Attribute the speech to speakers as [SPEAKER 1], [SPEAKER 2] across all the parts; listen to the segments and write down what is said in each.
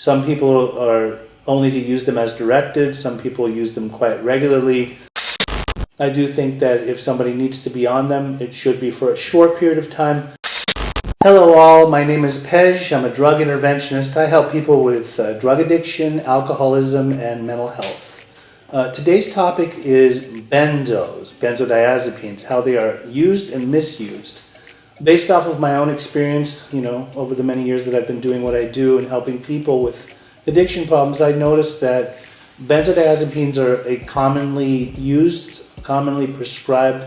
[SPEAKER 1] Some people are only to use them as directed. Some people use them quite regularly. I do think that if somebody needs to be on them, it should be for a short period of time. Hello all, my name is Pej. I'm a drug interventionist. I help people with drug addiction, alcoholism, and mental health. Today's topic is benzos, benzodiazepines, how they are used and misused. Based off of my own experience, over the many years that I've been doing what I do and helping people with addiction problems, I noticed that benzodiazepines are a commonly used, commonly prescribed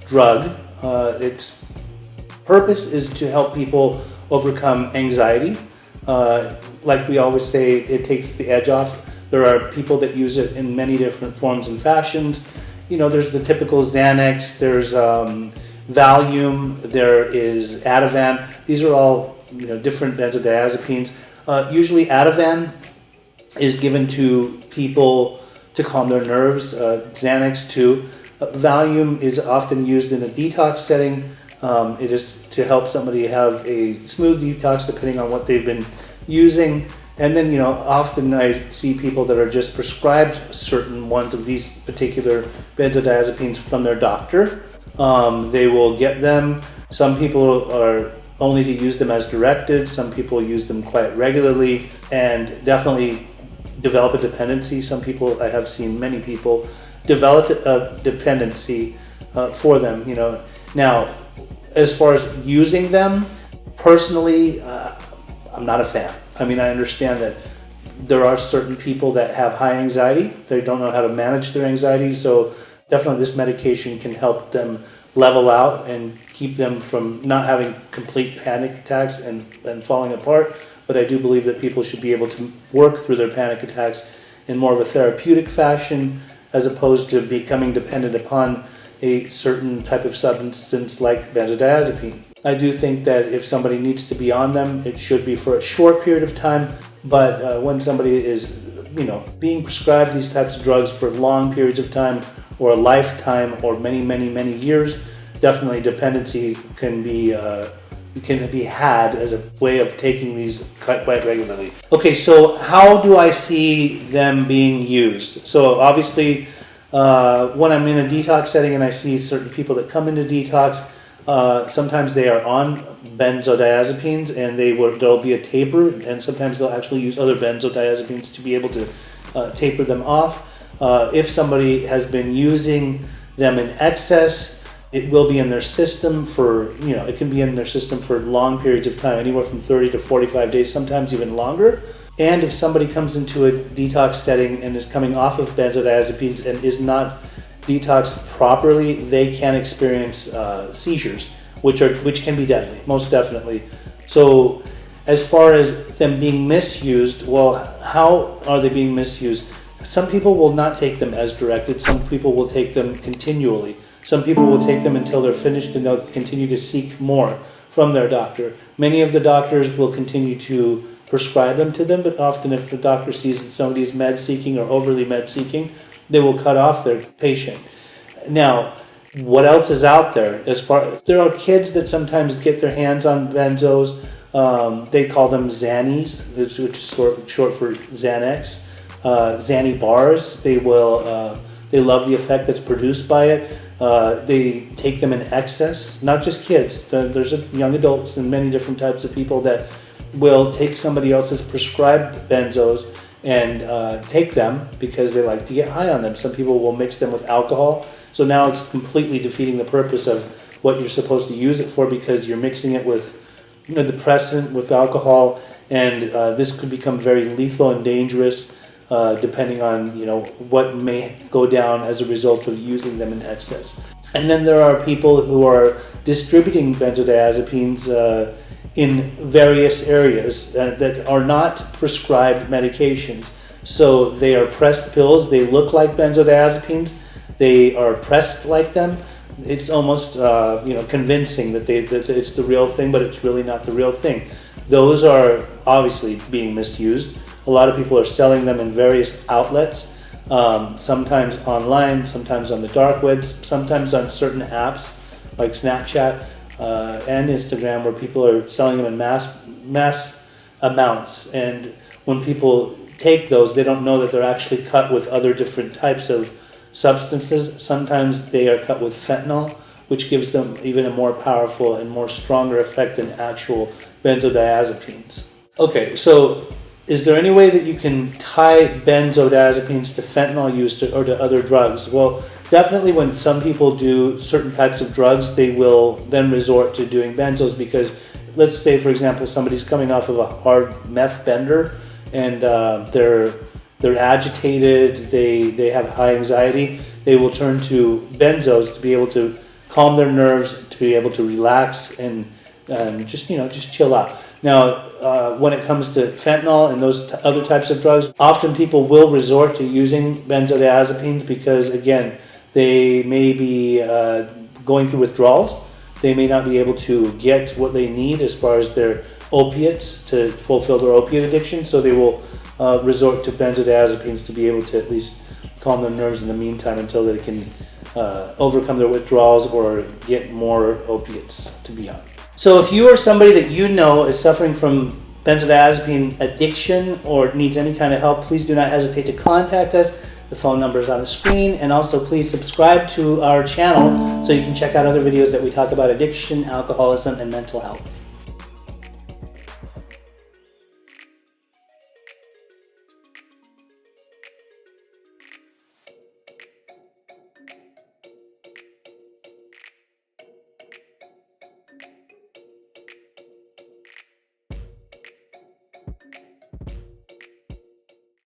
[SPEAKER 1] drug. Its purpose is to help people overcome anxiety. Like we always say, it takes the edge off. There are people that use it in many different forms and fashions. There's the typical Xanax, there's Valium, there is Ativan. These are all different benzodiazepines. Usually Ativan is given to people to calm their nerves. Xanax too. Valium is often used in a detox setting. It is to help somebody have a smooth detox depending on what they've been using. And then, often I see people that are just prescribed certain ones of these particular benzodiazepines from their doctor. They will get them. Some people are only to use them as directed. Some people use them quite regularly and definitely develop a dependency. Some people, I have seen many people develop a dependency for them. Now, as far as using them, personally, I'm not a fan. I understand that there are certain people that have high anxiety. They don't know how to manage their anxiety, so definitely this medication can help them level out and keep them from not having complete panic attacks and falling apart. But I do believe that people should be able to work through their panic attacks in more of a therapeutic fashion as opposed to becoming dependent upon a certain type of substance like benzodiazepine. I do think that if somebody needs to be on them, it should be for a short period of time. But when somebody is, being prescribed these types of drugs for long periods of time or a lifetime or many, many, many years, definitely dependency can be had as a way of taking these quite regularly. Okay, so how do I see them being used? So obviously, when I'm in a detox setting and I see certain people that come into detox, sometimes they are on benzodiazepines and there'll be a taper, and sometimes they'll actually use other benzodiazepines to be able to taper them off. If somebody has been using them in excess, it will be in their system it can be in their system for long periods of time, anywhere from 30 to 45 days, sometimes even longer. And if somebody comes into a detox setting and is coming off of benzodiazepines and is not detoxed properly, they can experience seizures, which can be deadly, most definitely. So as far as them being misused, well, how are they being misused? Some people will not take them as directed. Some people will take them continually. Some people will take them until they're finished and they'll continue to seek more from their doctor. Many of the doctors will continue to prescribe them to them, but often if the doctor sees that somebody is med-seeking or overly med-seeking, they will cut off their patient. Now, what else is out there? There are kids that sometimes get their hands on benzos. They call them Xannies, which is short for Xanax. Xanny bars. They love the effect that's produced by it. They take them in excess. Not just kids. There's young adults and many different types of people that will take somebody else's prescribed benzos and take them because they like to get high on them. Some people will mix them with alcohol. So now it's completely defeating the purpose of what you're supposed to use it for, because you're mixing it with a depressant, with alcohol, and this could become very lethal and dangerous depending on what may go down as a result of using them in excess. And then there are people who are distributing benzodiazepines in various areas that are not prescribed medications. So they are pressed pills. They look like benzodiazepines. They are pressed like them. It's almost convincing that it's the real thing, but it's really not the real thing. Those are obviously being misused. A lot of people are selling them in various outlets, sometimes online, sometimes on the dark web, sometimes on certain apps like Snapchat and Instagram, where people are selling them in mass amounts. And when people take those, they don't know that they're actually cut with other different types of substances. Sometimes they are cut with fentanyl, which gives them even a more powerful and more stronger effect than actual benzodiazepines. Okay, so is there any way that you can tie benzodiazepines to fentanyl use or to other drugs? Well, definitely when some people do certain types of drugs, they will then resort to doing benzos because, let's say, for example, somebody's coming off of a hard meth bender and they're agitated, they have high anxiety, they will turn to benzos to be able to calm their nerves, to be able to relax and just chill out. Now, when it comes to fentanyl and those other types of drugs, often people will resort to using benzodiazepines because, again, they may be going through withdrawals. They may not be able to get what they need as far as their opiates to fulfill their opiate addiction, so they will resort to benzodiazepines to be able to at least calm their nerves in the meantime until they can overcome their withdrawals or get more opiates to be on. So if you or somebody that you know is suffering from benzodiazepine addiction or needs any kind of help, please do not hesitate to contact us. The phone number is on the screen, and also please subscribe to our channel so you can check out other videos that we talk about addiction, alcoholism, and mental health.